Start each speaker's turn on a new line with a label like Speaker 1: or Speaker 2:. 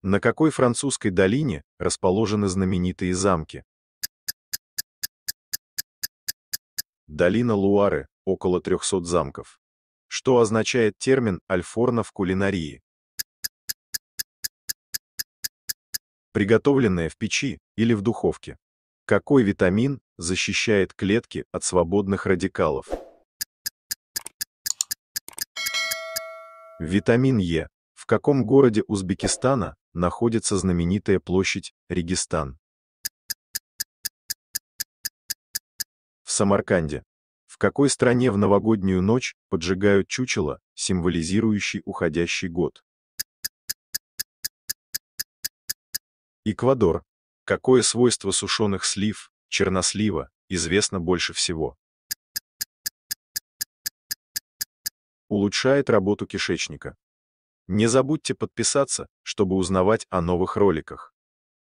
Speaker 1: На какой французской долине расположены знаменитые замки? Долина Луары, около 300 замков. Что означает термин «альфорно» в кулинарии? Приготовленное в печи или в духовке. Какой витамин защищает клетки от свободных радикалов? Витамин Е. В каком городе Узбекистана находится знаменитая площадь Регистан? В Самарканде. В какой стране в новогоднюю ночь поджигают чучело, символизирующий уходящий год? Эквадор. Какое свойство сушеных слив, чернослива, известно больше всего? Улучшает работу кишечника. Не забудьте подписаться, чтобы узнавать о новых роликах.